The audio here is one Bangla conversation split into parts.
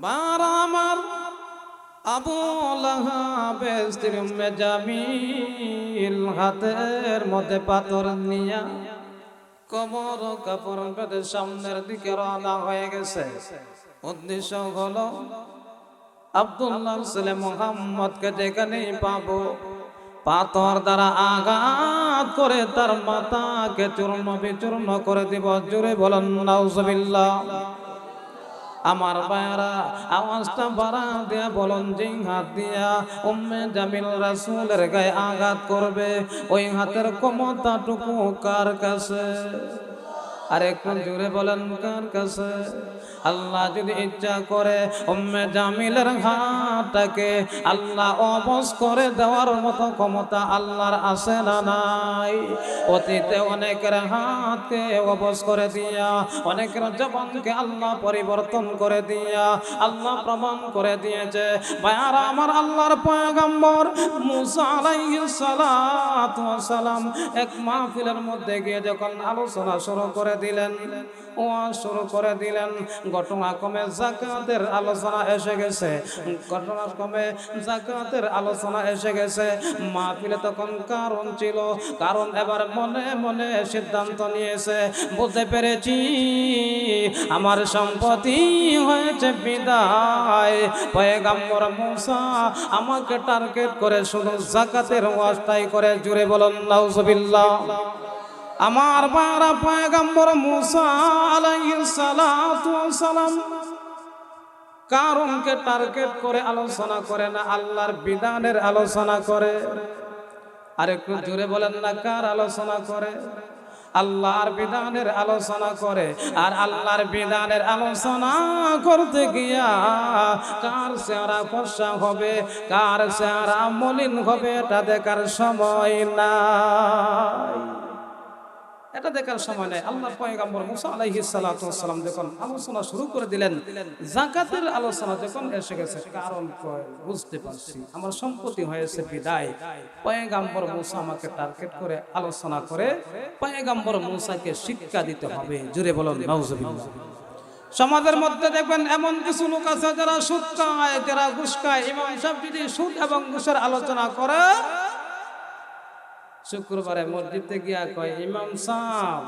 বারা আমার আবু লাহাবের স্ত্রী উম্মে জামিল হাতের মধ্যে পাথর নিয়া কোমর কাপড় বেঁধে সামনের দিকে রওনা হয়ে গেছে। উদ্দেশ্য হলো আব্দুল্লাহ ছেলে মুহাম্মদকে যেখানেই পাবো পাথর দ্বারা আঘাত করে তার মাথাকে চূর্ণ বিচূর্ণ করে দিব। জোরে বলেন নাউজুবিল্লাহ। আমার ভাইরা আওয়াজটা বাড়া দিয়া বলুন, যে হাত দিয়া উম্মে জামিল রাসূলের গায়ে আঘাত করবে ওই হাতের ক্ষমতাটুকু কার কাছে? আর একটু জোরে বলেন, কার কাছে? আল্লাহ যদি ইচ্ছা করে উম্মে জামিলের হাতটাকে আল্লাহ অবশ করে দেওয়ার মতো ক্ষমতা আল্লাহর আছে না নাই? অতীতে অনেকের হাতকে অবশ করে দিয়া, অনেকের জবানকে আল্লাহ পরিবর্তন করে দিয়া আল্লাহ প্রমাণ করে দিয়েছে। ভাইয়ারা আমার, আল্লাহর পয়গম্বর মুসা আলাইহিস সালাতু ওয়াস সালাম এক মাহফিলের মধ্যে গিয়ে যখন আলোচনা শুরু করে দিলেন, ওয়াজ শুরু করে দিলেন, ঘটনাক্রমে যাকাতের আলোচনা এসে গেছে। ঘটনাক্রমে যাকাতের আলোচনা এসে গেছে। মাহফিলে তখন কারণ ছিল, কারণ এবার মনে মনে সিদ্ধান্ত নিয়েছে, বুঝতে পেরেছি আমার সম্পত্তি হয়েছে বিদায়। পয়গম্বর মুসা আমাকে টার্গেট করে শুধু যাকাতের ওয়াজটাই করে। জুড়ে বলুন নাউজুবিল্লাহ। আমার বারা পয়গম্বর মুসা আলাইহিস সালাতু ওয়াস সালাম কারণকে টার্গেট করে আলোচনা করে না, আল্লাহর বিধানের আলোচনা করে। আর একটু জোরে বলেন না, কার আলোচনা করে? আল্লাহর বিধানের আলোচনা করে। আর আল্লাহর বিধানের আলোচনা করতে গিয়া কার চেহারা ফর্সা হবে, কার চেহারা মলিন হবে এটা দেখার সময় নাই। এটা দেখার সময় নেই। আল্লাহর পয়গম্বর মুসা আলাইহিস সালাতু ওয়াস সালাম যখন আলোচনা শুরু করে দিলেন, যাকাতের আলোচনা যখন এসে গেছে, কারণ বুঝতে পারছি আমার সম্পত্তি হয়েছে বিদায়। পয়গম্বর মুসা আমাকে টার্গেট করে আলোচনা করে পয়গম্বর মুসাকে শিক্ষা দিতে হবে। জোরে বলুন নাউজুবিল্লাহ। সমাজের মধ্যে দেখবেন এমন কিছু লোক আছে যারা সুদ খায়, যারা ঘুষ খায়। ইমাম সাহেব যদি সুদ এবং ঘুষের আলোচনা করে, শুক্রবারে মসজিদে গিয়া কয়, ইমাম সাহেব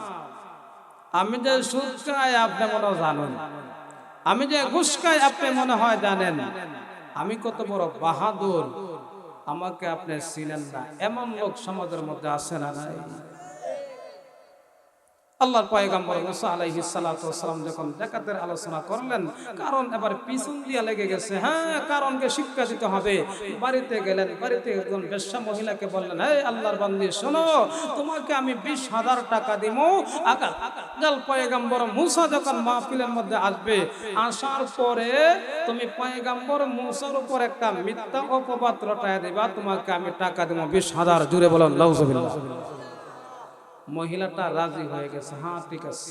আমি যে সুদ খাই আপনি মনে হয় জানেন, আমি যে ঘুষ খাই আপনি মনে হয় জানেন, আমি কত বড় বাহাদুর, আমাকে আপনি চিনেন না। এমন লোক সমাজের মধ্যে আছে না নাই? আল্লাহর পয়গম্বর মুসা আলাইহিস সালাতু ওয়াস সালাম যখন যাকাতের আলোচনা করলেন, কারণ এবার পিছন দিয়া লেগে গেছে। হ্যাঁ, কারণকে শিক্ষা দিতে হবে। বাড়িতে গেলেন, বাড়িতে একজন বেশ্যা মহিলাকে বললেন, হে আল্লাহর বান্দি শোনো, তোমাকে আমি 20,000 টাকা দিব। আগাল পয়গম্বর মুসা যখন মাহফিলের মধ্যে আসবে, আসার পরে তুমি পয়গম্বর মুসার উপর একটা মিথ্যা অপবাদ রটায় দিবা, তোমাকে আমি টাকা দিব 20,000। জুড়ে বলেন নাউজুবিল্লাহ। মহিলাটা রাজি হয়ে গেছে, হ্যাঁ ঠিক আছে।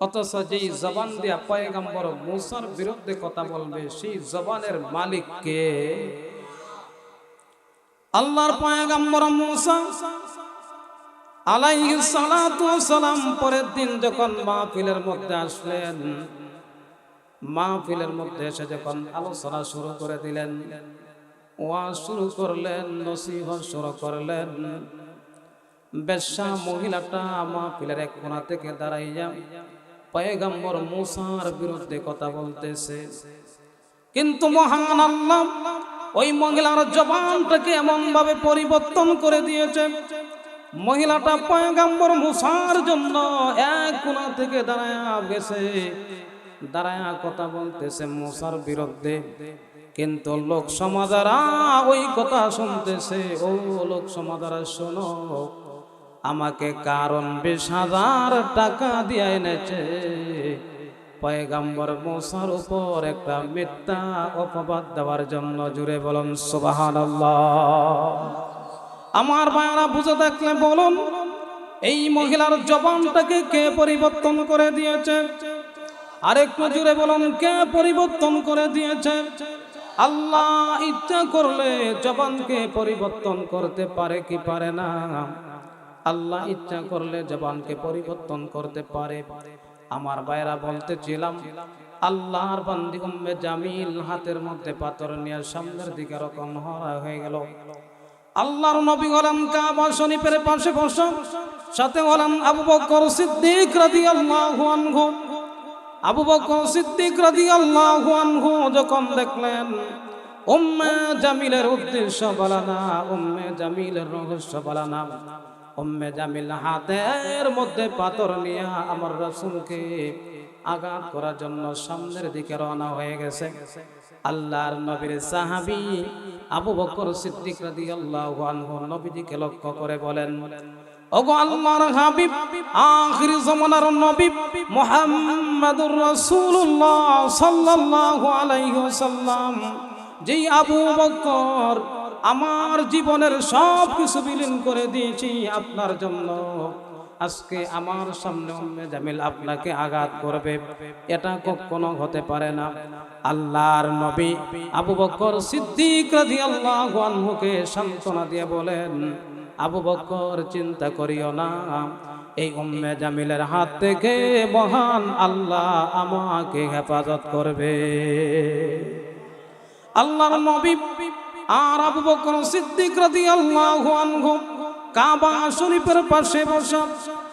অথচ যেই জবান দিয়া পয়গম্বর মুসার বিরুদ্ধে কথা বলবে, সেই জবানের মালিক কে? আল্লাহর পয়গম্বর মুসা আলাইহিস সালাতু ওয়াস সালাম পরের দিন যখন মাহফিলের মধ্যে আসলেন, মাহফিলের মধ্যে এসে যখন আলোচনা শুরু করে দিলেন, ওয়াজ শুরু করলেন, নসিহত শুরু করলেন, বেশ্যা মহিলাটা মাহফিলের এক কোণা থেকে দাঁড়াইয়া পয়গম্বর মুসার বিরুদ্ধে কথা বলতেছে। কিন্তু মহান আল্লাহ ওই মহিলার জবানটাকে এমন ভাবে পরিবর্তন করে দিয়েছে, মহিলাটা পয়গম্বর মুসার জন্য এক কোণা থেকে দাঁড়ায়া গেছে, দাঁড়ায়া কথা বলতেছে মুসার বিরুদ্ধে। কিন্তু লোক সমাজরা ওই কথা শুনতেছে। ও লোক সমাজরা শোনো, আমাকে কারণ 20,000 টাকা দিয়ে এনেছে পয়গম্বর মুসার উপর একটা মিথ্যা অপবাদ দেওয়ার জন্য। জুড়ে বলুন সুবহানাল্লাহ। আমার ভাইরা বুঝে থাকলে বলুন, এই মহিলার জবানটাকে কে পরিবর্তন করে দিয়েছে? আরেকটু জুড়ে বলুন, কে পরিবর্তন করে দিয়েছে? আল্লাহ ইচ্ছা করলে জবানকে পরিবর্তন করতে পারে কি পারে না? আল্লাহ ইচ্ছা করলে জবানকে পরিবর্তন করতে পারে। আমার ভাইরা বলতেছিলাম, আল্লাহর বান্দি উম্মে জামিল হাতের মধ্যে পাথর নিয়ে সামনের দিকে রকম হয়ে গেল। আল্লাহর নবী হলেন কাবা শরীফের পাশে বসা, সাথে হলেন আবু বকর সিদ্দিক রাদিয়াল্লাহু আনহু। আবু বকর সিদ্দিক রাদিয়াল্লাহু আনহু যখন দেখলেন উম্মে জামিলের উদ্দেশ্য বলানা, উম্মে জামিলের রহস্য বলানা, উম্মে জামিল হাতের মধ্যে পাথর নিয়ে আমার রাসূলকে আঘাত করার জন্য সামনের দিকে রওনা হয়ে গেছে। আল্লাহর নবীর সাহাবী আবু বকর সিদ্দিক রাদিয়াল্লাহু আনহু নবীজিকে লক্ষ্য করে বলেন, ওগো আল্লাহর হাবিব, আখির জামানার নবী মুহাম্মাদুর রাসূলুল্লাহ সাল্লাল্লাহু আলাইহি ওয়াসাল্লাম, যেই আবু বকর আমার জীবনের সব কিছু বিলীন করে দিয়েছি আপনার জন্য, আজকে আমার সামনে উম্মে জামিল আপনাকে আঘাত করবে, এটা কখনো হতে পারে না। আল্লাহর নবী আবু বকর সিদ্দিক রাদিয়াল্লাহু আনহুকে সান্ত্বনা দিয়ে বলেন, আবু বকর চিন্তা করিও না, এই উম্মে জামিলের হাত থেকে মহান আল্লাহ আমাকে হেফাজত করবে। আল্লাহর নবী আর আবু বকর সিদ্দিক রাদিয়াল্লাহু আনহু কাবা শরীফের পাশে বসা,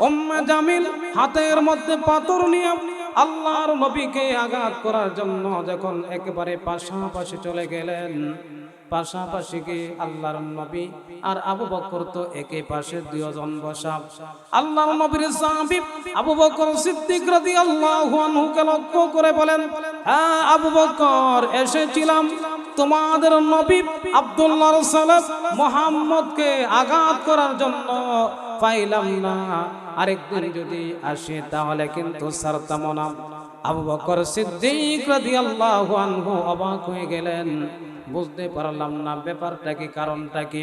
উম্মে জামিল হাতের মধ্যে পাথর নিয়ে আল্লাহর নবীকে আঘাত করার জন্য যখন একেবারে পাশাপাশি চলে গেলেন, পাশাপাশি গিয়ে আল্লাহর নবী আর আবু বকর তো একই পাশে দুইজন বসা। আল্লাহর নবীর সাহাবী আবু বকর সিদ্দিক রাদিয়াল্লাহু আনহুকে লক্ষ্য করে বলেন, হ্যাঁ আবু বকর, এসেছিলাম তোমাদের নবী আব্দুল্লাহর সালাত মুহাম্মদকে আঘাত করার জন্য, পাইলাম না, আরেকদিন যদি আসে তাহলে কিন্তু ছাড়তাম না। আবু বকর সিদ্দিক রাদিয়াল্লাহু আনহু অবাক হয়ে গেলেন, বুঝতে পারলাম না ব্যাপারটা কি, কারণটা কি।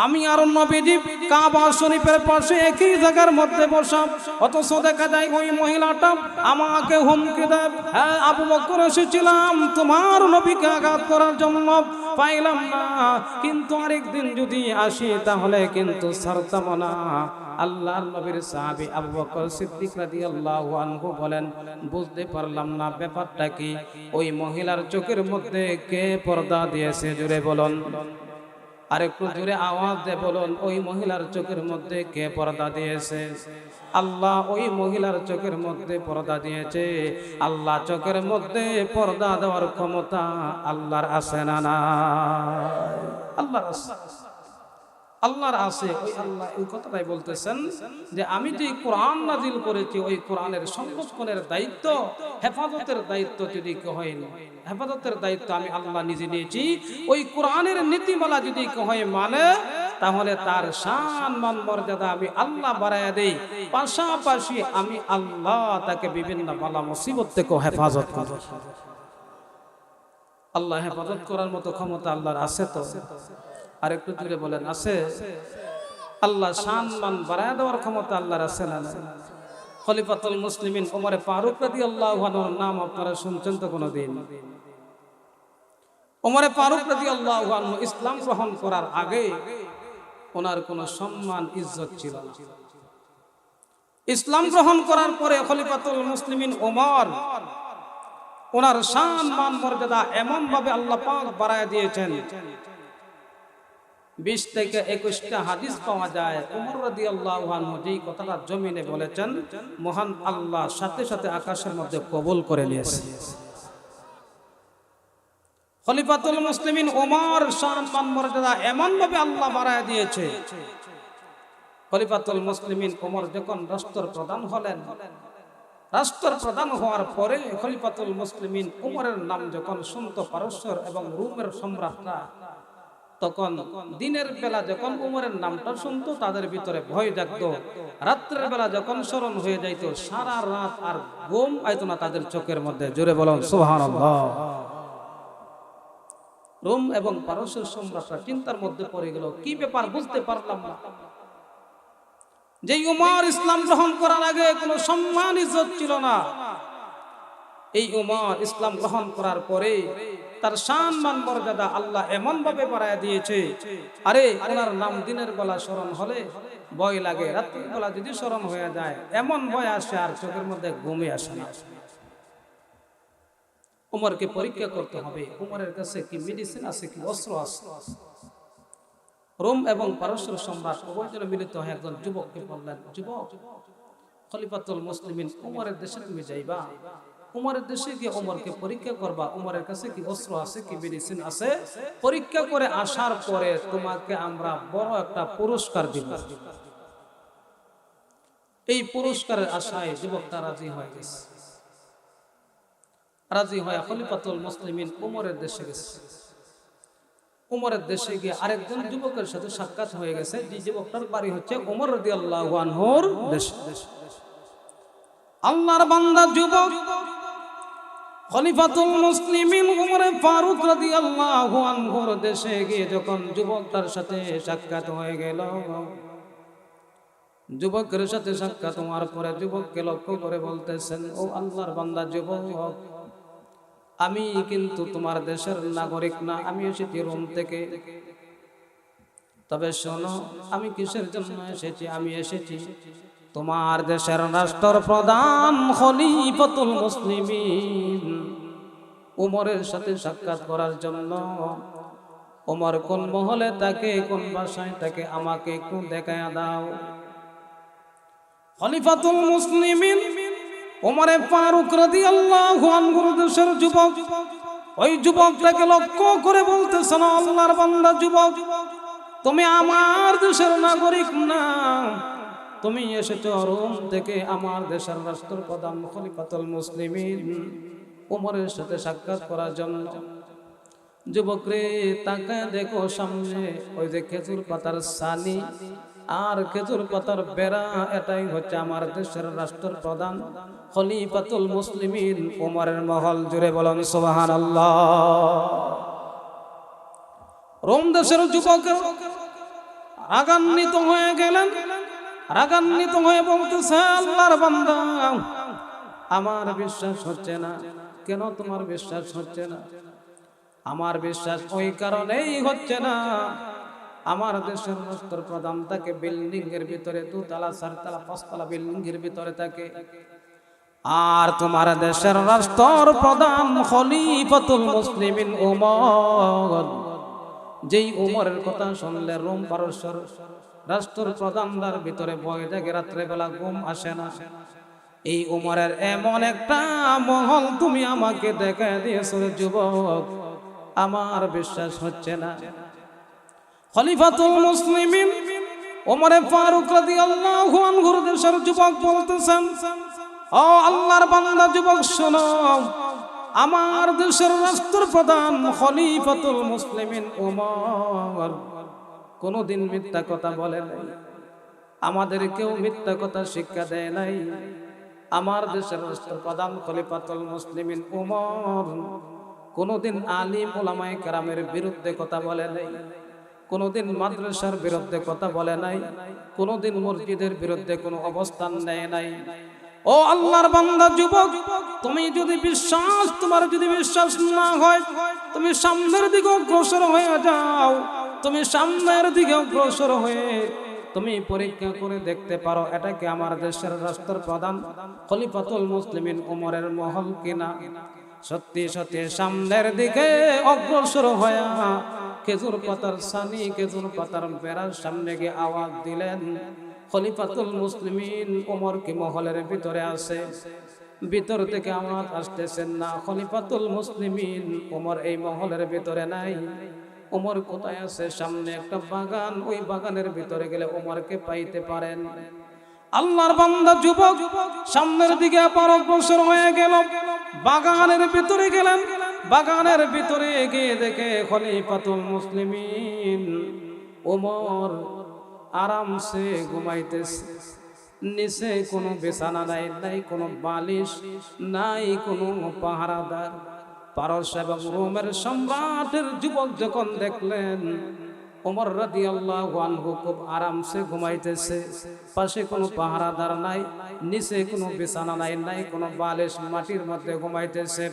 আমি আর নবীজি কাবা শরীফের পাশে একই জায়গার মধ্যে বসা, অথচ দেখা যায় ওই মহিলাটা আমাকে হুমকি দেয়, হ্যাঁ আবু বকর, এসেছিলাম তোমার নবীকে আঘাত করার জন্য, পাইলাম না, কিন্তু আরেকদিন যদি আসি তাহলে কিন্তু ছাড়তাম না। আল্লাহর নবীর সাহাবী আবু বকর সিদ্দিক রাদিয়াল্লাহু আনহু বলেন, বুঝতে পারলাম না ব্যাপারটা কি। ওই মহিলার চোখের মধ্যে কে পর্দা দিয়েছে? জোরে বলুন, আরেকটু জোরে আওয়াজ দিয়ে বলুন, ওই মহিলার চোখের মধ্যে কে পর্দা দিয়েছে? আল্লাহ ওই মহিলার চোখের মধ্যে পর্দা দিয়েছে। আল্লাহ চোখের মধ্যে পর্দা দেওয়ার ক্ষমতা আল্লাহর আছে না? না, আল্লাহর আছে, আল্লাহর আছে। ওই আল্লাহ এই কথাটাই বলতেছেন যে আমি যে কোরআন নাজিল করেছি, ওই কোরআনের সংরক্ষণের দায়িত্ব, হেফাজতের দায়িত্ব যদি কেউ হয়, হেফাজতের দায়িত্ব আমি আল্লাহ নিজে নিয়েছি। ওই কোরআনের নীতিমালা যদি কেউ হয় মানে, তাহলে তার শান মান মর্যাদা আমি আল্লাহ বাড়াইয়া দেই, পাশাপাশি আমি আল্লাহ তাকে বিভিন্ন বালা মুসিবত থেকে হেফাজত করি। আল্লাহ হেফাজত করার মতো ক্ষমতা আল্লাহর আছে তো? আর একটু জুড়ে বলেন, আছে? আল্লাহ শান মান বাড়ায় দেওয়ার ক্ষমতা আল্লাহর আছে না? খলিফাতুল মুসলিমিন ওমর ফারুক রাদিয়াল্লাহু আনহুর নাম আপনারা শুনছেন তো কোনদিন? ওমর ফারুক রাদিয়াল্লাহু আনহু ইসলাম গ্রহণ করার আগে ওনার কোনো সম্মান ইজ্জত ছিল না। ইসলাম গ্রহণ করার পরে খলিফাতুল মুসলিমিন ওমর ওনার শান মান মর্যাদা এমন ভাবে আল্লাহ পাক বাড়ায় দিয়েছেন, 20 থেকে 21টা হাদিস পাওয়া যায়। ওমর রাদিয়াল্লাহু আনহু যেই কথাটা জমিনে বলেছেন, মহান আল্লাহ সাথে সাথে আকাশের মধ্যে কবুল করে নিয়েছেন। খলিফাতুল মুসলিমিন ওমর শান মান মর্যাদা এমন ভাবে আল্লাহ বাড়ায় দিয়েছে। খলিফাতুল মুসলিমিন ওমর যখন রাষ্ট্র প্রধান হলেন, রাষ্ট্র প্রধান হওয়ার পরে খলিফাতুল মুসলিমিন ওমরের নাম যখন শুনত পারস্যের এবং রোমের সম্রাটরা, তখন দিনের বেলা যখন উমরের নামটা শুনতো তাদের ভিতরে ভয় জাগতো, রাত্রের বেলা যখন স্মরণ হয়ে যাইতো সারা রাত আর ঘুম আইতো না তাদের চোখের মধ্যে। জোরে বলুন সুবহানাল্লাহ। রোম এবং পারস্যের সম্রাটরা চিন্তার মধ্যে পড়ে গেল, কি ব্যাপার বুঝতে পারলাম না। যে উমর ইসলাম গ্রহণ করার আগে কোনো সম্মান ইজ্জত ছিল না, এই উমর ইসলাম গ্রহণ করার পরে তার শান মান মর্যাদা আল্লাহ এমন ভাবে বাড়ায় দিয়েছে। আরে ওনার নাম দিনের বেলা স্মরণ হলে ভয় লাগে, রাতের বেলা যদি স্মরণ হয়ে যায় এমন ভয় আসে আর চোখের মধ্যে ঘুমে আসে না। উমরকে পরীক্ষা করতে হবে উমরের কাছে কি মেডিসিন আছে, কি অস্ত্র আছে। রোম এবং পারস্য সম্রাট উভয়জনে মিলিত হয়ে একজন যুবককে বললেন, যুবক, খলিফাতুল মুসলিমিন উমরের দেশে তুমি যাইবা, উমরের দেশে গিয়ে উমরকে পরীক্ষা করবা, উমরের কাছে কি অস্ত্র আছে, কি মেডিসিন আছে। পরীক্ষা করে আসার পরে তোমাকে আমরা বড় একটা পুরস্কার দিব। এই পুরস্কারের আশায় যুবকটা রাজি হয়ে গেছে। রাজি হয়ে খলিফাতুল মুসলিমিন উমরের দেশে গেছে। উমরের দেশে গিয়ে আরেকজন যুবকের সাথে সাক্ষাৎ হয়ে গেছে, যে যুবকটার বাড়ি হচ্ছে উমর রাদিয়াল্লাহু আনহুর দেশে। আল্লাহর বান্দা যুবক খলিফাতুল মুসলিমিন উমর ফারুক রাদিয়াল্লাহু আনহুর দেশে গিয়ে যখন যুবকটার সাথে সাক্ষাৎ হয়ে গেল, যুবকের সাথে সাক্ষাৎ হওয়ার পরে যুবককে লক্ষ্য করে বলতেছেন, ও আল্লাহর বান্দা যুবক, আমি কিন্তু তোমার দেশের নাগরিক না, আমি এসেছি রোম থেকে। তবে শোনো, আমি কিসের জন্য এসেছি? আমি এসেছি তোমার দেশের রাষ্ট্রপ্রধান খলিফাতুল মুসলিমিন উমরের সাথে সাক্ষাৎ করার জন্য। উমর কোন মহলে থাকে, কোন ভাষায় থাকে, আমাকে একটু দেখায়া দাও। খলিফাতুল মুসলিমিন উমরে ফারুক রাদিয়াল্লাহু আনহুর দেশের যুবক ওই যুবকটাকে লক্ষ্য করে বলতেছেন, আল্লাহর বান্দা যুবক, তুমি আমার দেশের নাগরিক না, তুমি এসেছো রোম থেকে আমার দেশের রাষ্ট্রপ্রধান খলিফাতুল মুসলিমিন উমরের সাথে সাক্ষাৎ করার জন্য। যুবক রে, তাকায় দেখো সামনে ওই যে খেজুর পাতার ছানি আর খেজুর পাতার বেড়া, এটাই হচ্ছে আমার দেশের রাষ্ট্রপ্রধান খলিফাতুল মুসলিমিন উমরের মহল। জুড়ে বলেন সুবহানাল্লাহ। রোম দেশের যুবক রাগান্বিত হয়ে গেলেন, রাগান্বিত হয়ে বলতেছে, আল্লাহর বান্দা, আমার বিশ্বাস হচ্ছে না। কেন তোমার বিশ্বাস হচ্ছে না? আমার বিশ্বাস ওই কারণেই হচ্ছে না, আমার দেশের রাষ্ট্রপ্রধান থাকে বিল্ডিং এর ভিতরে, 2 তলা 4 তলা 5 তলা বিল্ডিং এর ভিতরে থাকে, আর তোমার দেশের রাষ্ট্রপ্রধান খলিফাতুল মুসলিমিন উমর, যেই উমরের কথা শুনলে রোম পারস্যের রাষ্ট্রপ্রধানদের ভিতরে ভয় থাকে, রাত্রে বেলা ঘুম আসে না। এই উমরের এমন একটা মহল তুমি আমাকে দেখা দিয়েছো যুবক, আমার বিশ্বাস হচ্ছে না। খলিফাতুল মুসলিমিন ওমর ফারুক রাদিয়াল্লাহু আনহুর দেশের যুবক বলতেছেন, ও আল্লাহর বান্দা যুবক শোনো, আমার দেশের রাষ্ট্রপ্রধান খলিফাতুল মুসলিমিন ওমর কোনদিন মিথ্যা কথা বলে নাই, আমাদেরকেও মিথ্যা কথা শিক্ষা দেয় নাই। আমার দেশের রাষ্ট্রপ্রধান খলিফাতুল মুসলিমিন ওমর কোনদিন আলিম উলামায়ে কেরামের বিরুদ্ধে কথা বলে নাই, কোনদিন মাদ্রাসার বিরুদ্ধে কথা বলে নাই, কোনদিন মসজিদের বিরুদ্ধে কোনো অবস্থান নেয় নাই। ও আল্লাহর বান্দা যুবক, তুমি যদি বিশ্বাস, তোমার যদি বিশ্বাস না হয়, তুমি সামনের দিকে অগ্রসর হয়ে যাও, তুমি সামনের দিকে অগ্রসর হয়ে তুমি পরীক্ষা করে দেখতে পারো এটা কি আমার দেশের রাষ্ট্রপ্রধান খলিফাতুল মুসলিমিন উমরের মহল কিনা। সত্যি সত্যি সামনের দিকে অগ্রসর হয়ে খেজুর পাতার ছানি, খেজুর পাতার বেড়ার সামনে গিয়ে আওয়াজ দিলেন, খলিফাতুল মুসলিমিন উমর কি মহলের ভিতরে আছে? ভিতর থেকে আওয়াজ আসতেছেন, না, খলিফাতুল মুসলিমিন উমর এই মহলের ভিতরে নাই। উমর কোথায় আছে? সামনে একটা বাগান, ওই বাগানের ভিতরে গেলে উমরকে পাইতে পারেন। আল্লাহর বান্দা যুবক সামনের দিকে আবার অগ্রসর হয়ে গেল, বাগানের ভিতরে গেলেন। বাগানের ভিতরে গিয়ে দেখে খলিফাতুল মুসলিমিন উমর আরামসে ঘুমাইতেছে। নিচে কোনো বিছানা নাই, নাই কোনো বালিশ, নাই কোনো পাহারাদার। পারস্য এবং রোমের সম্রাটের যুবক যখন দেখলেন ওমর রাদিয়াল্লাহু আনহু খুব আরামসে ঘুমাইতেছে, পাশে কোনো পাহারাদার নাই, নিচে কোনো বিছানা নাই, নাই কোনো বালিশ, মাটির মধ্যে ঘুমাইতেছে,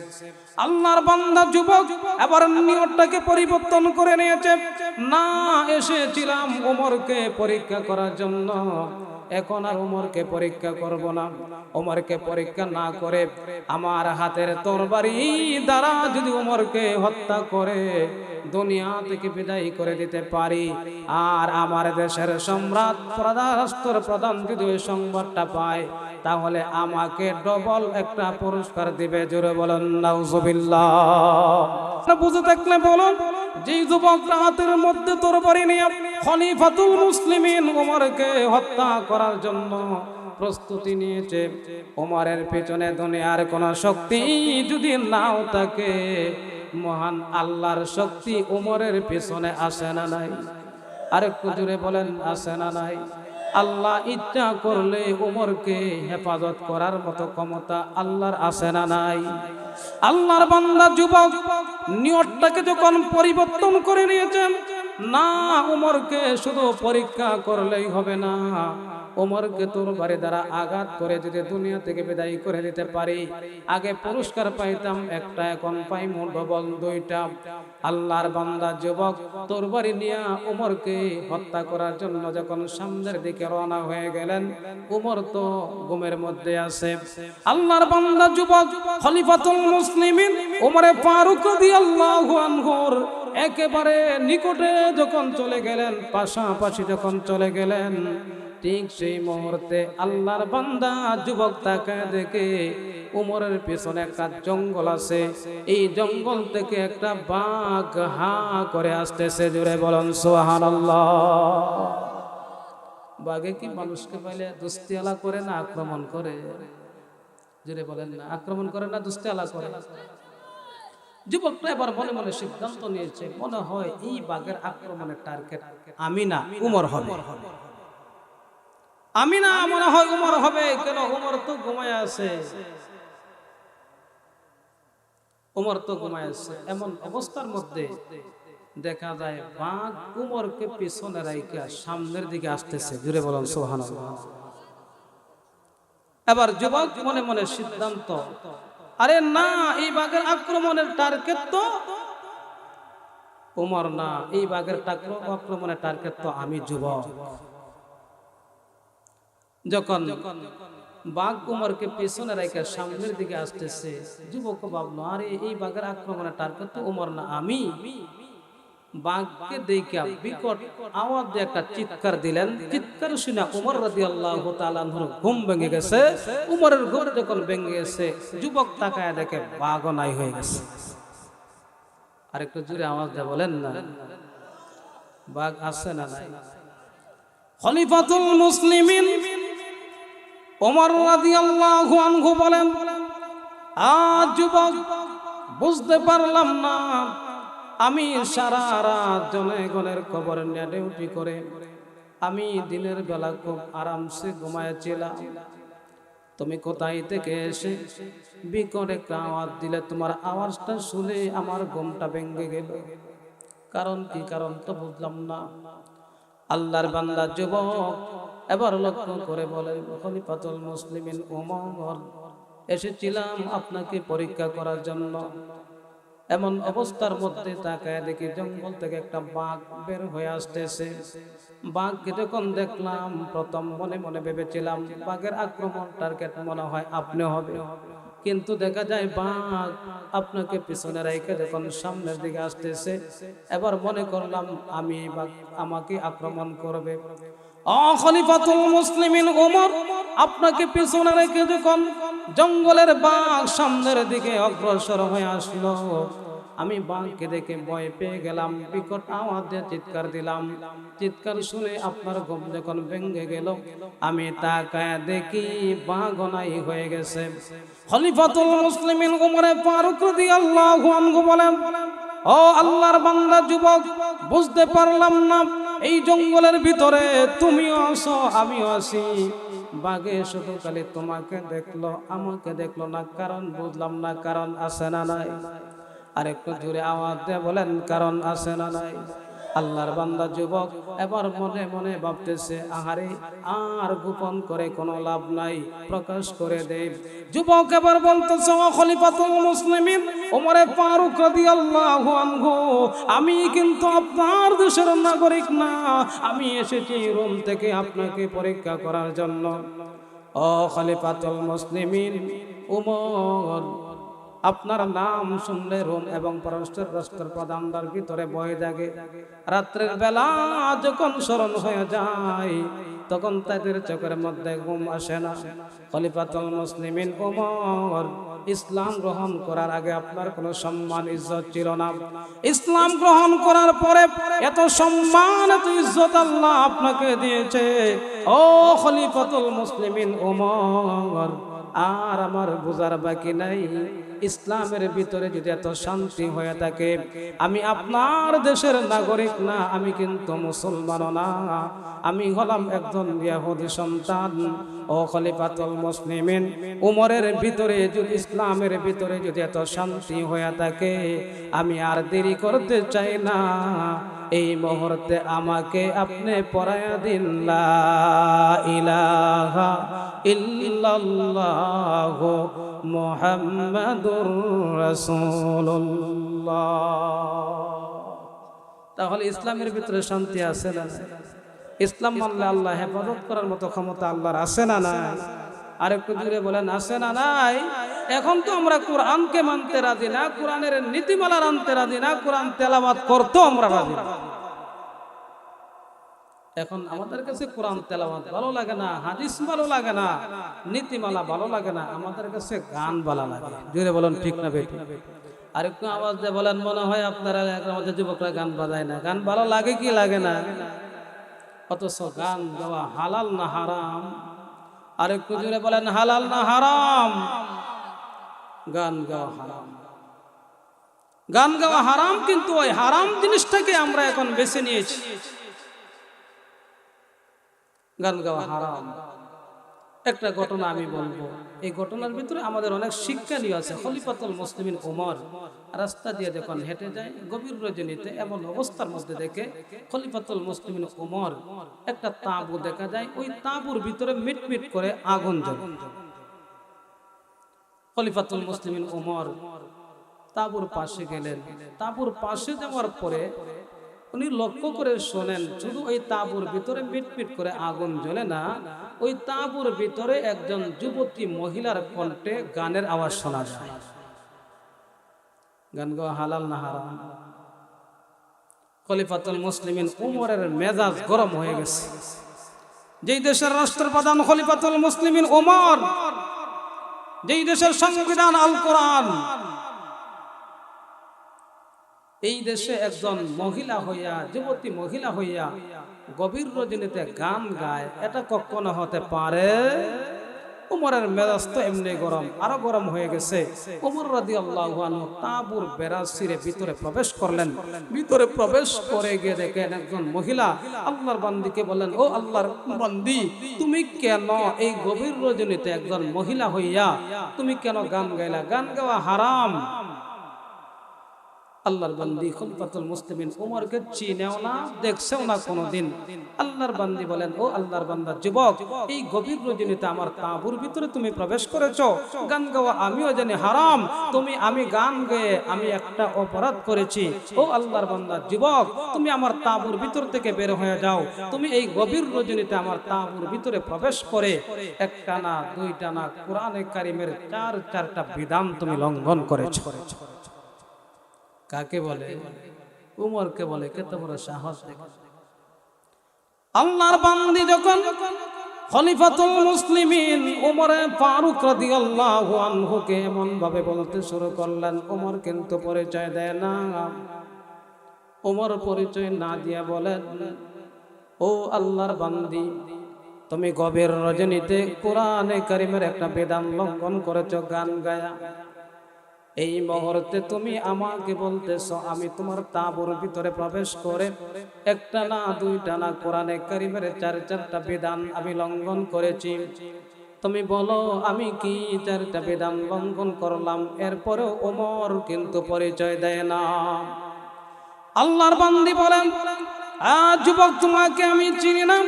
আল্লাহর বান্দা যুবক এবার নিয়তটাকে পরিবর্তন করে নিয়েছে, না এসেছিলাম ওমরকে পরীক্ষা করার জন্য, এখন আর ওমরকে পরীক্ষা করব না। ওমরকে পরীক্ষা না করে আমার হাতের তরবারি দ্বারা যদি ওমরকে হত্যা করে দুনিয়া থেকে বিদায় করে দিতে পারি, আর আমার দেশের সম্রাট রাষ্ট্রপ্রধান যদি ওই সংবাদটা পায়, তাহলে আমাকে ডবল একটা পুরস্কার দিবে। জোরে বলেন নাউজুবিল্লাহ। বুঝে থাকলে বলুন, যে যুবক রাতের মধ্যে তরবারি নিয়ে খলিফাতুল মুসলিমিন ওমরকে হত্যা করার জন্য প্রস্তুতি নিয়েছে, ওমরের পিছনে দুনিয়ার কোন শক্তি যদি নাও থাকে, মহান আল্লাহর শক্তি ওমরের পিছনে আসে না নাই? আরেকটু জোরে বলেন, আসে না নাই? আল্লাহ ইচ্ছা করলে ওমরকে হেফাজত করার মতো ক্ষমতা আল্লাহর আছে না নাই? আল্লাহর বান্দা যুবক নিয়তটাকে যখন পরিবর্তন করে নিয়েছেন, না ওমরকে শুধু পরীক্ষা করলেই হবে না, ওমরকে তরবারি দ্বারা আঘাত করে যদি দুনিয়া থেকে বিদায় করে দিতে পারি, আগে পুরস্কার পাইতাম একটা, এখন পাইমু ডবল দুইটা। আল্লাহর বান্দা যুবক তরবারি নিয়ে ওমরকে হত্যা করার জন্য যখন সামনের দিকে রওনা হয়ে গেলেন, ওমর তো ঘুমের মধ্যে আছে। আল্লাহর বান্দা যুবক খলিফাতুল মুসলিমিন ওমরে ফারুক রাদিয়াল্লাহু আনহুর একেবারে নিকটে যখন চলে গেলেন, পাশাপাশি যখন চলে গেলেন, ঠিক সেই মুহূর্তে আল্লাহর বান্দা যুবক তাকায় দেখে উমরের পিছনে একটা জঙ্গল আছে, এই জঙ্গল থেকে একটা বাঘ হা করে আসতেছে। জোরে বলেন সুবহানাল্লাহ। বাঘে কি মানুষকে পাইলে দুস্তিয়ালা করে না আক্রমণ করে? জোরে বলেন না, আক্রমণ করে না দুস্তিয়ালা করে? যুবকটা এবার মনে মনে সিদ্ধান্ত নিয়েছে, মনে হয় এই বাঘের আক্রমণের টার্গেট আমি না, উমর হবে। আমি না, মনে হয় উমর হবে। কেন? উমর তো ঘুমায় আছে, উমর তো ঘুমায় আছে। এমন অবস্থার মধ্যে দেখা যায় বাঘ উমরকে পিছনে রাইখা সামনের দিকে আসতেছে। জুড়ে বলেন সুবহানাল্লাহ। এবার যুবক মনে মনে সিদ্ধান্ত, আরে না, এই বাঘের আক্রমণের টার্গেট তো উমর না, এই বাঘের আক্রমণের টার্গেট তো আমি। যুবক যখন বাঘ উমরকে পেছনে রেখে সামনের দিকে আসতেছে, যুবক ভাবলো, আরে এই বাঘের আক্রমণের টার্গেট তো উমর না, আমি। বাঘকে দেখে বিকট আওয়াজ দিয়ে একটা চিৎকার দিলেন। চিৎকার শুনে উমর রাদিয়াল্লাহু তাআলা আনহুর ঘুম ভেঙে গেছে। উমরের ঘুম যখন ভেঙে গেছে, যুবক তাকায় দেখে বাঘও নাই হয়ে গেছে। আর একটু জোরে আওয়াজ দিয়ে বলেন না, বাঘ আছে না নাই? খলিফাতুল মুসলিমিন ওমর রাদিয়াল্লাহু আনহু বলেন, আজ যুবক বুঝতে পারলাম না, আমি সারা রাত জনগণের খবর নিয়ে ডিউটি করে আমি দিনের বেলা খুব আরামসে ঘুমাইছিলাম, তুমি কোথায় থেকে এসে বিকট একটা আওয়াজ দিলে, তোমার আওয়াজটা শুনে আমার ঘুমটা ভেঙে গেল। কারণ কি? কারণ তো বুঝলাম না। আল্লাহর বান্দা যুবক এবার লক্ষ্য করে বলে, খলিফাতুল মুসলিমিন ওমর, এসেছিলাম আপনাকে পরীক্ষা করার জন্য। এমন অবস্থার মধ্যে তাকায় দেখি জঙ্গল থেকে একটা বাঘ বের হয়ে আসতেছে। বাঘকে যখন দেখলাম, প্রথম মনে মনে ভেবেছিলাম বাঘের আক্রমণ টার্গেট মনে হয় আপনি হবে, কিন্তু দেখা যায় বাঘ আপনাকে পিছনে রেখে যখন সামনের দিকে আসতেছে, এবার মনে করলাম আমি বাঘ আমাকে আক্রমণ করবে। খলিফাতুল মুসলিমিন ওমর, আপনাকে পিছনে রেখে যখন জঙ্গলের বাঘ সামনের দিকে অগ্রসর হয়ে আসলো, আমি বাঘকে দেখে ভয় পেয়ে গেলাম, বিকট আওয়াজ দিয়ে চিৎকার দিলাম। চিৎকার শুনে আপনার ঘুম যখন ভেঙে গেল, আমি তাকায় দেখি বাঘ নাই হয়ে গেছে। খলিফাতুল মুসলিমিন ওমর ফারুক রাদিয়াল্লাহু আনহু বলেন, ও আল্লাহর বান্দা যুবক, বুঝতে পারলাম না এই জঙ্গলের ভিতরে তুমিও আছো আমিও আছি, বাঘে শুধু খালি তোমাকে দেখলো আমাকে দেখলো না, কারণ বুঝলাম না, কারণ আছে না নাই? আর একটু জোরে আওয়াজ দিয়ে বলেন, কারণ আছে না নাই? আল্লাহর বান্দা যুবক এবার মনে মনে ভাবতেছে, আহারে আর গোপন করে কোনো লাভ নাই, প্রকাশ করে দেন। যুবক এবার বলতেছে, ও খলিফাতুল মুসলিমিন ওমরে ফারুক রাদিয়াল্লাহু আনহু, আমি কিন্তু আপনার দেশের নাগরিক না, আমি এসেছি রোম থেকে আপনাকে পরীক্ষা করার জন্য। ও খলিফাতুল মুসলিমিন ওমর, আপনার নাম শুনলে রোম এবং পারস্যের রাষ্ট্রপ্রধানদের ভিতরে ভয় জাগে। রাত্রের বেলা যখন স্মরণ হয়ে যায় তখন তাদের চোখের মধ্যে ঘুম আসে না। খলিফাতুল মুসলিমিন ওমর, ইসলাম গ্রহণ করার আগে আপনার কোনো সম্মান ইজ্জত ছিল না, ইসলাম গ্রহণ করার পরে এত সম্মান এত ইজ্জত আল্লাহ আপনাকে দিয়েছে। ও খলিফাতুল মুসলিমিন ওমর, আর আমার বোঝার বাকি নাই, ইসলামের ভিতরে যদি এত শান্তি হয়ে থাকে, আমি আপনার দেশের নাগরিক না, আমি কিন্তু মুসলমানও না, আমি হলাম একজন ইহুদি সন্তান। ও খলিফাতুল মুসলিমিন উমরের ভিতরে যদি ইসলামের ভিতরে যদি এত শান্তি হয়ে থাকে, আমি আর দেরি করতে চাই না, এই মুহূর্তে আমাকে আপনি পড়ায়া দিন লা ইলাহা ইল্লাল্লাহু মুহাম্মাদুর রাসূলুল্লাহ। তাহলে ইসলামের ভিতরে শান্তি আছে না? ইসলাম মানলে আল্লাহ হেফাজত করার মতো ক্ষমতা আল্লাহর আছে না নাই? আর একটু জুড়ে বলেন, আছে না নাই? এখন তো আমরা কোরআনকে মানতে রাজি না, কোরআনের নীতিমালা আনতে রাজি না, কোরআন তেলাওয়াত করতেও আমরা রাজি না। এখন আমাদের কাছে কোরআন তেলাওয়াত ভালো লাগে না, হাদিস ভালো লাগে না, নীতিমালা ভালো লাগে না, আমাদের কাছে গান ভালো লাগে। জুড়ে বলেন ঠিক না বেটি? আর একটু আওয়াজ দিয়ে বলেন, মনে হয় আপনারা আমাদের যুবকরা গান বাজায় না। গান ভালো লাগে কি লাগে না? অথচ গান গাওয়া হালাল না হারাম? আর একটু জুড়ে বলেন, হালাল না হারাম? গান গাওয়া হারাম, গান গাওয়া হারাম, কিন্তু ওই হারাম জিনিসটাকে আমরা এখন বেছে নিয়েছি। গান গাওয়া হারাম। একটা ঘটনা আমি বলবো, এই ঘটনার ভিতরে আমাদের অনেক শিক্ষা নিয়ে আছে। খলিফাতুল মুসলিমিন ওমর রাস্তা দিয়ে যখন হেঁটে যায় গভীর রজনীতে, এমন অবস্থার মধ্যে দেখে খলিফাতুল মুসলিমিন ওমর একটা তাঁবু দেখা যায়, ওই তাঁবুর ভিতরে মিটমিট করে আগুন জ্বলে। খলিফাতুল মুসলিমিন ওমর তাঁবুর পাশে গেলেন। তাঁবুর পাশে যাওয়ার পরে উনি লক্ষ্য করে শোনেন, শুধু ওই তাঁবুর ভিতরে মিটমিট করে আগুন জ্বলে না, ওই তাঁবুর ভিতরে একজন যুবতী মহিলার কণ্ঠে গানের আওয়াজ শোনা যায়। গান গাওয়া হালাল না হারাম? খলিফাতুল মুসলিমিন ওমরের মেজাজ গরম হয়ে গেছে। যেই দেশের রাষ্ট্রপ্রধান খলিফাতুল মুসলিমিন ওমর, যেই দেশের সংবিধান আল কোরআন, এই দেশে একজন মহিলা হইয়া, যুবতী মহিলা হইয়া গভীর রজনীতে গান গায়, এটা কখনো হতে পারে? উমরের মেজাজ তো এমনি গরম, আরো গরম হয়ে গেছে। উমর রাদিয়াল্লাহু আনহু তাঁবুর বেড়া ছিঁড়ে ভিতরে প্রবেশ করলেন। ভিতরে প্রবেশ করে গিয়ে দেখেন একজন মহিলা আল্লাহর বান্দীকে বললেন, ও আল্লাহর বান্দী, তুমি কেন এই গভীর রজনীতে একজন মহিলা হইয়া তুমি কেন গান গাইলা? গান গাওয়া হারাম। আল্লাহর বান্দী খলিফাতুল মুসলিমিন ওমরকে চিনেও না, দেখছেও না কোনোদিন। আল্লাহর বান্দী বলেন, ও আল্লাহর বান্দা যুবক, এই গভীর রজনীতে আমার তাঁবুর ভিতরে তুমি প্রবেশ করেছো, গান গাওয়া আমিও জানি হারাম, আমি গান গেয়ে আমি একটা অপরাধ করেছি। ও আল্লাহর বান্দা যুবক, তুমি আমার তাঁবুর ভিতর থেকে বের হয়ে যাও। তুমি এই গভীর রজনীতে আমার তাঁবুর ভিতরে প্রবেশ করে একটা না দুইটা না কোরআনে কারিমের চারটা বিধান তুমি লঙ্ঘন করেছো। কাকে বলে? উমরকে বলে। কত বড় সাহস! আল্লাহর বান্দী যখন খলিফাতুল মুসলিমিন ওমর ফারুক রাদিয়াল্লাহু আনহুকে এমন ভাবে বলতে শুরু করলেন, ওমর কিন্তু পরিচয় দেয় না। ওমর পরিচয় না দিয়া বলেন, ও আল্লাহর বান্দী, তুমি গভীর রজনীতে কোরআনে কারিমের একটা বিধান লঙ্ঘন করেছো গান গায়া। এই মুহূর্তে তুমি আমাকে বলতেছো আমি তোমার তাঁবুর ভিতরে প্রবেশ করে একটা না দুইটা না কোরআনে কারিমের চারটা বিধান আমি লঙ্ঘন করেছি। তুমি বলো আমি কি চারটা বিধান লঙ্ঘন করলাম? এরপরেও ওমর কিন্তু পরিচয় দেয় না। আল্লাহর বান্দী বলেন, যুবক, তোমাকে আমি চিনি না,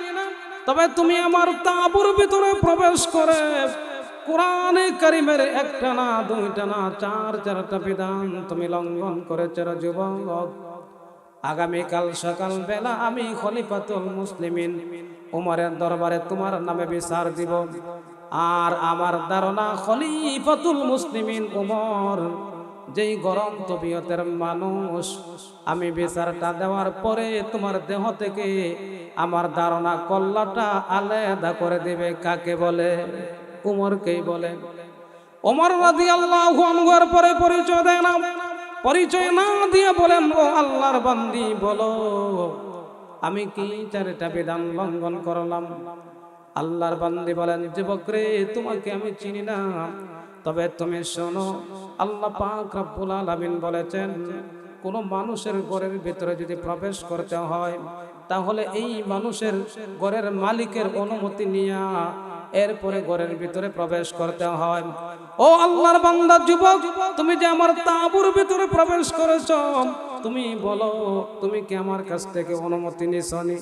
তবে তুমি আমার তাঁবুর ভিতরে প্রবেশ করে কোরআনে কারিমের একটা না, দুইটা না, চারটা বিধান তুমি লঙ্ঘন করেছ রে যুবক। আগামীকাল সকাল বেলা আমি খলিফাতুল মুসলিমিন উমরের দরবারে তোমার নামে বিচার দিব। আর আমার ধারণা খলিফাতুল মুসলিমিন উমর যেই গরম তবিয়তের মানুষ, আমি বিচারটা দেওয়ার পরে তোমার দেহ থেকে আমার ধারণা কল্লাটা আলাদা করে দিবে। কাকে বলে? উমরকেই বলে। ওমর রাদিয়াল্লাহু আনহুর পরে পরিচয় দেয় না, পরিচয় না দিয়ে বলেন, ও আল্লাহর বান্দি, বলো আমি কি চারটা বিধান লঙ্ঘন করলাম? আল্লাহর বান্দি বলেন, যুবক রে, তোমাকে আমি চিনি না, তবে তুমি শোনো, আল্লাহ পাক রব্বুল আলামিন বলেছেন, কোন মানুষের ঘরের ভিতরে যদি প্রবেশ করতে হয়, তাহলে এই মানুষের ঘরের মালিকের অনুমতি নিয়ে এরপরে ঘরের ভিতরে প্রবেশ করতে হয়। ও আল্লাহর বান্দা যুবক, তুমি যে আমার তাঁবুর ভিতরে প্রবেশ করেছো, তুমি বলো, তুমি কি আমার কাছ থেকে অনুমতি নিছনি?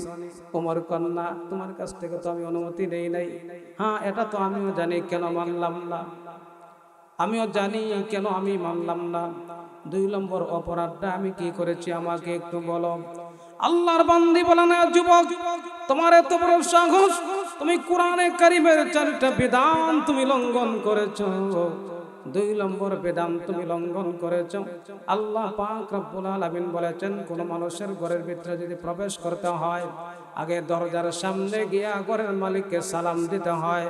ওমর কন্যা, তোমার কাছ থেকে তো আমি অনুমতি নেই নাই। হ্যাঁ, এটা তো আমিও জানি, কেন মানলাম না? আমিও জানি কেন আমি মানলাম না। 2 নম্বর অপরাধটা আমি কি করেছি আমাকে একটু বলো। আল্লাহর বান্দি বলেন, যুবক, তোমার এত বড় সাহস, তুমি কোরআনে কারিমের 4টা বিধান তুমি লঙ্ঘন করেছো। 2 নম্বর বিধান তুমি লঙ্ঘন করেছো। আল্লাহ পাক রব্বুল আলামিন বলেছেন, কোন মানুষের ঘরের ভিতরে যদি প্রবেশ করতে হয়, আগে দরজার সামনে গিয়া ঘরের মালিককে সালাম দিতে হয়,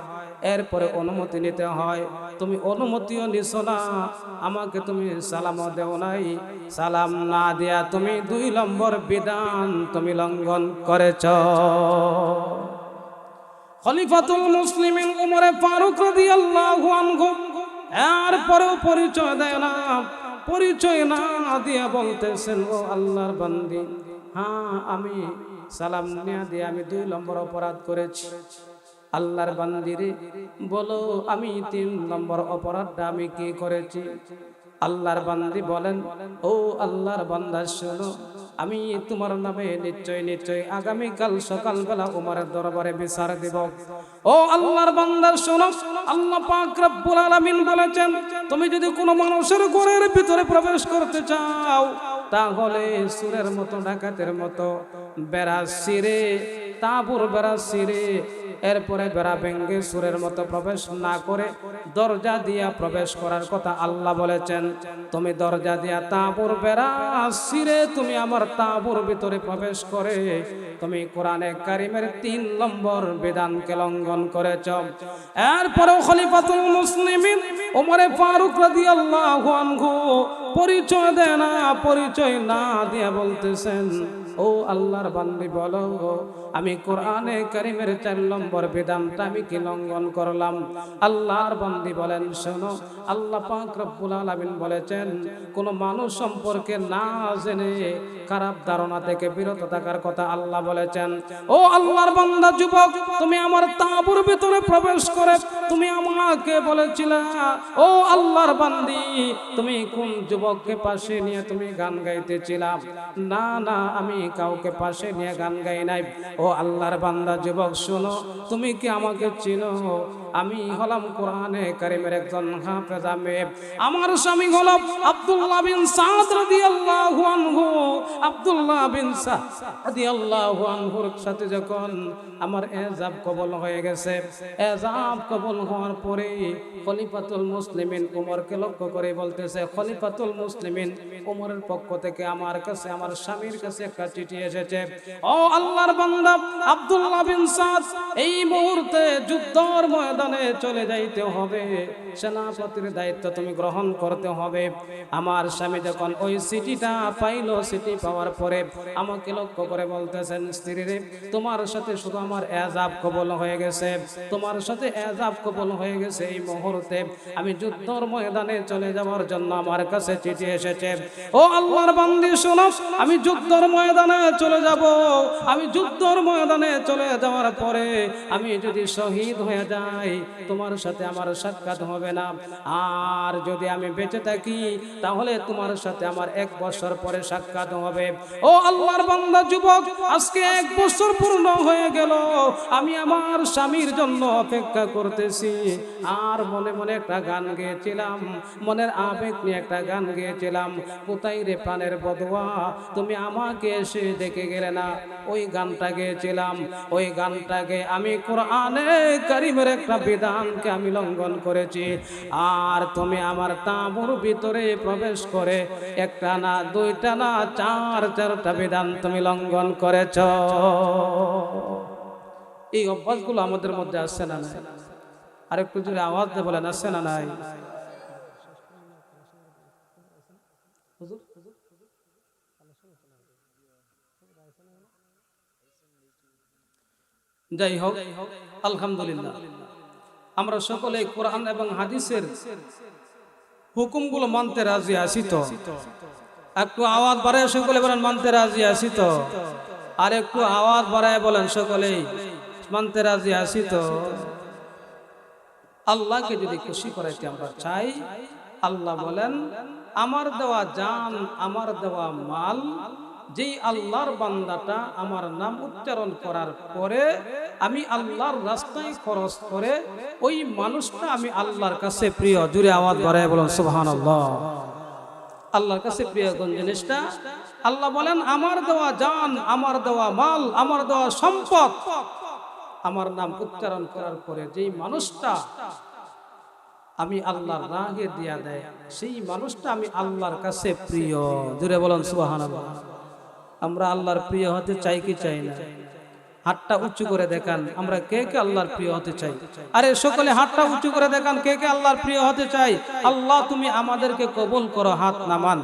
এরপরে অনুমতি নিতে হয়। তুমি অনুমতিও নিছো না, আমাকে তুমি সালামও দেও নাই। সালাম না দিয়া তুমি 2 নম্বর বিধান তুমি লঙ্ঘন করেছো। খলিফাতুল মুসলিমিন উমর ফারুক রাদিয়াল্লাহু আনহু এরপরেও পরিচয় দেয় না, পরিচয় না দিয়া বলতেছেন, ও আল্লাহর বান্দি, হ্যাঁ আমি সালাম নিয়া দিয়ে আমি 2 নম্বর অপরাধ করেছি। আল্লাহর বান্দিরে বলো, আমি 3 নম্বর অপরাধটা আমি কি করেছি? আল্লাহর বান্দি বলেন, ও আল্লাহর বান্দা শোনো, আমি তোমার নামে নিশ্চয় আগামীকাল সকালবেলা উমরের দরবারে বিচার দেব। ও আল্লাহর বান্দা শোনো, আল্লাহ পাক রব্বুল আলামিন বলেছেন, তুমি যদি কোনো মানুষের ঘরের ভিতরে প্রবেশ করতে চাও, তাহলে সুরের মতো, ডাকাতের মতো বেড়া ছিঁড়ে, তাঁবুর বেড়া ছিঁড়ে, এরপরে বেড়া ভেঙ্গে সুরের মতো প্রবেশ না করে দরজা দিয়া প্রবেশ করার কথা আল্লাহ বলেছেন। তুমি দরজা দিয়া তাঁবুর বেড়া ছিঁড়ে তুমি আমার তাঁবুর ভিতরে প্রবেশ করে তুমি কোরআনে কারিমের 3 নম্বর বিধানকে লঙ্ঘন করেছ। এরপরেও খলিফাতুল মুসলিমিন ওমর ফারুক রাদিয়াল্লাহু আনহু পরিচয় দেয় না, পরিচয় না দিয়ে বলতেছেন, ও আল্লাহর বান্দি বলো, আমি কোরআনে কারিমের 4 নম্বর বিধানটা আমি কি লঙ্ঘন করলাম? আল্লাহর বান্দি বলেন, শোনো, আল্লাহ পাক রব্বুল আলামিন বলেছেন, কোন মানুষ সম্পর্কে না জেনে খারাপ ধারণা থেকে বিরত থাকার কথা আল্লাহ বলেছেন। ও আল্লাহর বান্দা যুবক, তুমি আমার তাঁবুর ভিতরে প্রবেশ করে তুমি আমাকে বলেছিলে, ও আল্লাহর বান্দি, তুমি কোন যুবককে পাশে নিয়ে তুমি গান গাইতেছিলাম? না না, আমি কাউকে পাশে নিয়ে গান গাই নাই। ও আল্লাহর বান্দা যুবক শোনো, তুমি কি আমাকে চিনো? আমি হলাম কোরআনে কারিমের একজন হাফেজ আমের। আমার স্বামী হলো আব্দুল্লাহ বিন সাদ রাদিয়াল্লাহু আনহু। আব্দুল্লাহ বিন সাদ রাদিয়াল্লাহু আনহুর সাথে যখন আমার এজাব কবুল হয়ে গেছে, এজাব কবুল হওয়ার পরে খলিফাতুল মুসলিমিন উমরকে লক্ষ্য করে বলতেছে, খলিফাতুল মুসলিমিন উমরের পক্ষ থেকে আমার কাছে, আমার স্বামীর কাছে একটা চিঠি এসেছে। ও আল্লাহর বান্দা আব্দুল্লাহ বিন সাদ, এই মুহূর্তে যুদ্ধের ময়দানে চলে যাইতে হবে, সেনাপতির দায়িত্ব তুমি গ্রহণ করতে হবে। আমার স্বামী যখন ওই চিঠিটা পাইলো, চিঠি পাওয়ার পরে আমাকে লক্ষ্য করে বলতেছেন, স্ত্রী রে, তোমার সাথে শুধু আমার এজাব কবুল হয়ে গেছে, তোমার সাথে এজাব কবুল হয়ে গেছে, এই মুহূর্তে আমি যুদ্ধের ময়দানে চলে যাওয়ার জন্য আমার কাছে চিঠি এসেছে। ও আল্লাহর বান্দি শোনো, আমি যুদ্ধের ময়দানে চলে যাব, আমি যুদ্ধের ময়দানে চলে যাওয়ার পরে আমি যদি শহীদ হয়ে যাই, তোমার সাথে আমার সাক্ষাৎ হবে না। আর যদি আমি বেঁচে থাকি, তাহলে তোমার সাথে আমার 1 বছর পরে সাক্ষাৎ হবে। হবে। ও আল্লাহর বান্দা যুবক, আজকে 1 বছর পূর্ণ হয়ে গেল, আমি আমার স্বামীর জন্য অপেক্ষা করতেছি। আর মনে মনে একটা গান গেয়েছিলাম, মনের আবেগ নিয়ে একটা গান গেয়েছিলাম, কোথায় রে প্রাণের বদুয়া, তুমি আমাকে এসে দেখে গেলে না। ওই গানটা গেয়েছিলাম, ওই গানটাকে আমি কোরআনে কারীমের একটা বিধানকে আমি লঙ্ঘন করেছি। আর তুমি আমার তাঁবুর ভিতরে প্রবেশ করে একটা না, দুইটা না, চারটা বিধান তুমি লঙ্ঘন করেছ। এই অভ্যাসগুলো আমাদের মধ্যে আসছে না নাই? আর একটু জোরে আওয়াজ দিয়ে বলেন, আসছে না নাই? যাই হোক, আলহামদুলিল্লাহ, আমরা সকলে কোরআন এবং হাদিসের হুকুমগুলো মানতে রাজি আছি তো? একটু আওয়াজ বাড়ায় সকলে বলেন, মানতে রাজি আছি তো? আর একটু আওয়াজ বাড়ায় বলেন, সকলেই মানতে রাজি আছি তো? আল্লাহকে যদি খুশি করাইতে আমরা চাই, আল্লাহ বলেন, আমার দেওয়া জান, আমার দেওয়া মাল, যেই আল্লাহর বান্দাটা আমার নাম উচ্চারণ করার পরে আমি আল্লাহর রাস্তায় খরচ করে, ওই মানুষটা আমি আল্লাহর কাছে প্রিয়। জুড়ে আওয়াজ বাড়ায় বলেন সুবহানাল্লাহ। আল্লাহর কাছে প্রিয় কোন জিনিসটা? আল্লাহ বলেন, আমার দেওয়া জান, আমার দেওয়া মাল, আমার দেওয়া সম্পদ, আমার নাম উচ্চারণ করার পরে যেই মানুষটা আমি আল্লাহর রাহে দিয়া দেয়, সেই মানুষটা আমি আল্লাহর কাছে প্রিয়। জুড়ে বলেন সুবহানাল্লাহ। আমরা আল্লাহর প্রিয় হতে চাই কি চাই না? হাতটা উঁচু করে দেখান, আমরা কে কে আল্লাহর প্রিয় হতে চাই? আরে সকলে হাতটা উঁচু করে দেখান, কে কে আল্লাহর প্রিয় হতে চাই? আল্লাহ তুমি আমাদেরকে কবুল করো, হাত নামান।